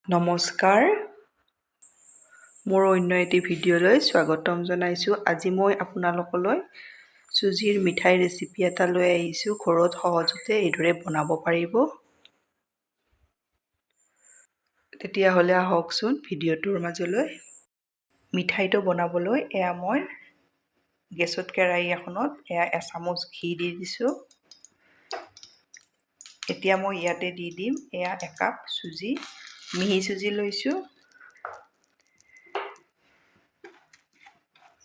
নমস্কাৰ, মোৰ অন্য এটি ভিডিঅ'লৈ স্বাগতম জনাইছোঁ। আজি মই আপোনালোকলৈ চুজিৰ মিঠাই ৰেচিপি এটা লৈ আহিছোঁ। ঘৰত সহজতে এইদৰে বনাব পাৰিব। তেতিয়াহ'লে আহকচোন ভিডিঅ'টোৰ মাজলৈ। মিঠাইটো বনাবলৈ মই গেছত কেৰাহী এখনত এচামুচ ঘি দি দিছোঁ। এতিয়া মই ইয়াতে দি দিম একাপ চুজি, মিহি চুজি লৈছোঁ।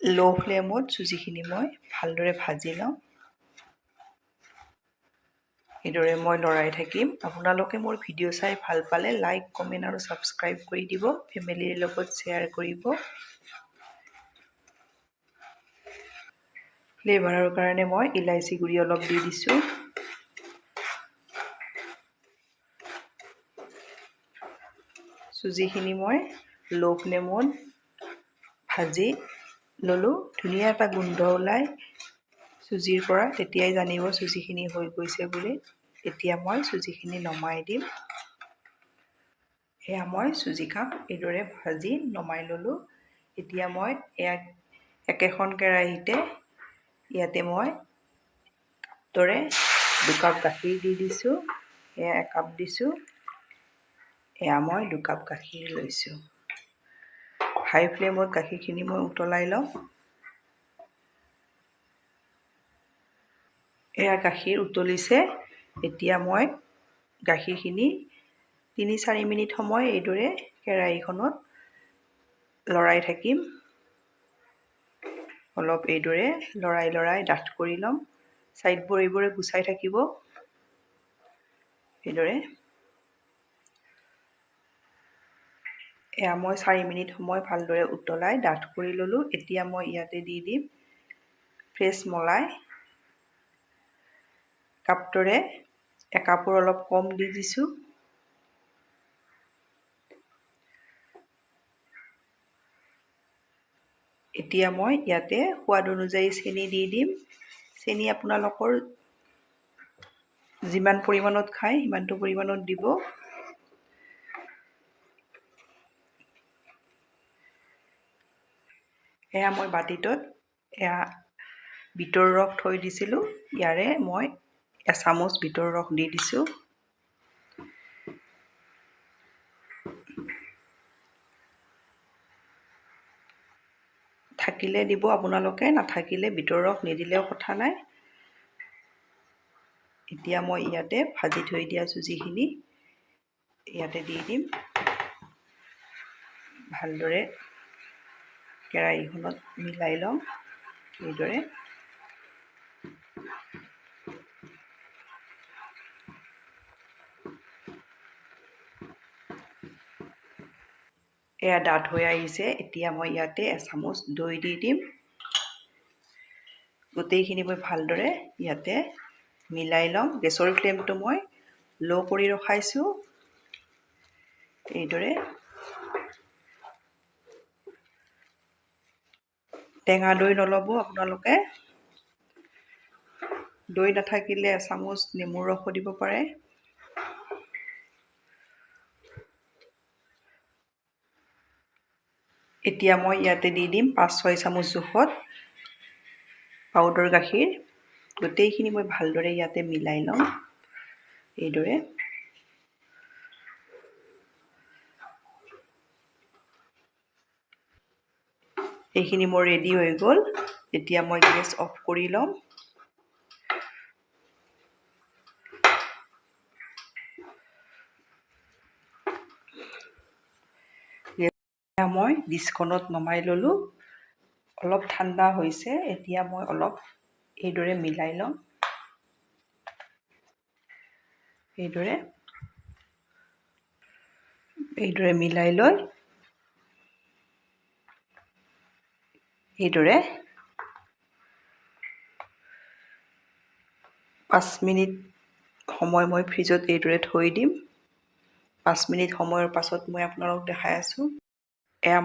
ল' ফ্লেমত চুজিখিনি মই ভালদৰে ভাজি লওঁ। এইদৰে মই লৰাই থাকিম। আপোনালোকে মোৰ ভিডিঅ' চাই ভাল পালে লাইক, কমেণ্ট আৰু ছাবস্ক্ৰাইব কৰি দিব। ফেমিলিৰ লগত শ্বেয়াৰ কৰিব। ফ্লেভাৰৰ কাৰণে মই ইলাইচি গুড়ি অলপ দি দিছোঁ। চুজিখিনি মই ল' ফ্লেমত ভাজি ল'লোঁ। ধুনীয়া এটা গোন্ধ ওলায় চুজিৰ পৰা, তেতিয়াই জানিব চুজিখিনি হৈ গৈছে বুলি। এতিয়া মই চুজিখিনি নমাই দিম। মই চুজি কাপ এইদৰে ভাজি নমাই ল'লোঁ। এতিয়া মই একেখন কেৰাহীতে ইয়াতে মই দৰে 2 কাপ গাখীৰ দি দিছোঁ। 1 কাপ দিছোঁ। মই 2 কাপ গাখীৰ লৈছোঁ। হাই ফ্লেমত গাখীৰখিনি মই উতলাই লওঁ। গাখীৰ উতলিছে। এতিয়া মই গাখীৰখিনি 3-4 মিনিট সময় এইদৰে কেৰাহীখনত লৰাই থাকিম। অলপ এইদৰে লৰাই ডাঠ কৰি ল'ম। ছাইডবোৰ এইবোৰে গুচাই থাকিব। এইদৰে মই 4 মিনিট সময় ভালদৰে উতলাই ডাঠ কৰি ল'লোঁ। এতিয়া মই ইয়াতে দি দিম ফ্ৰেছ মলাই। কাপটোৰে একাপৰ অলপ কম দি দিছোঁ। এতিয়া মই ইয়াতে সোৱাদ অনুযায়ী চেনি দি দিম। চেনি আপোনালোকৰ যিমান পৰিমাণত খায় সিমানটো পৰিমাণত দিব। মই বাতিটোত বিটৰ ৰস থৈ দিছিলোঁ। ইয়াৰে মই এচামুচ বিটৰ ৰস দি দিছোঁ। থাকিলে দিব আপোনালোকে, নাথাকিলে বিটৰ ৰস নিদিলেও কথা নাই। এতিয়া মই ইয়াতে ভাজি থৈ দিয়া চুজিখিনি ইয়াতে দি দিম। ভালদৰে কেৰাহীখনত মিলাই লওঁ। এইদৰে ডাঠ হৈ আহিছে। এতিয়া মই ইয়াতে এচামুচ দৈ দি দিম। গোটেইখিনি মই ভালদৰে ইয়াতে মিলাই লওঁ। গেছৰ ফ্লেমটো মই ল' কৰি ৰখাইছোঁ। এইদৰে টেঙা দৈ নল'ব আপোনালোকে। দৈ নাথাকিলে এচামুচ নেমুৰ ৰসো দিব পাৰে। এতিয়া মই ইয়াতে দি দিম 5-6 চামুচ জোখত পাউডাৰ গাখীৰ। গোটেইখিনি মই ভালদৰে ইয়াতে মিলাই লওঁ। এইদৰে এইখিনি মোৰ ৰেডি হৈ গ'ল। এতিয়া মই গেছ অফ কৰি ল'ম। মই ডিছখনত নমাই ল'লোঁ। অলপ ঠাণ্ডা হৈছে। এতিয়া মই অলপ এইদৰে মিলাই ল'ম। এইদৰে মিলাই লৈ এইদৰে 5 মিনিট সময় মই ফ্ৰিজত এইদৰে থৈ দিম। 5 মিনিট সময়ৰ পাছত মই আপোনালোকক দেখাই আছোঁ।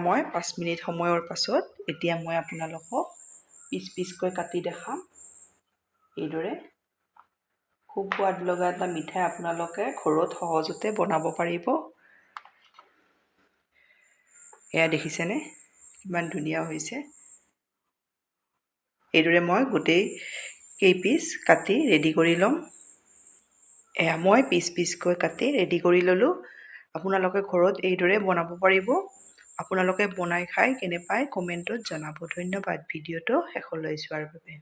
মই 5 মিনিট সময়ৰ পাছত এতিয়া মই আপোনালোকক পিচকৈ কাটি দেখাম। এইদৰে খুব সোৱাদ লগা এটা মিঠাই আপোনালোকে ঘৰত সহজতে বনাব পাৰিব। এয়া দেখিছেনে কিমান ধুনীয়া হৈছে। এইদৰে মই গোটেই পিচ কাটি ৰেডি কৰি ল'ম। এয়া মই পিচকৈ কাটি ৰেডি কৰি ল'লোঁ। আপোনালোকে ঘৰত এইদৰে বনাব পাৰিব। আপোনালোকে বনাই খাই কেনে পায় কমেণ্টত জনাব। ধন্যবাদ ভিডিঅ'টো শেষলৈ চোৱাৰ বাবে।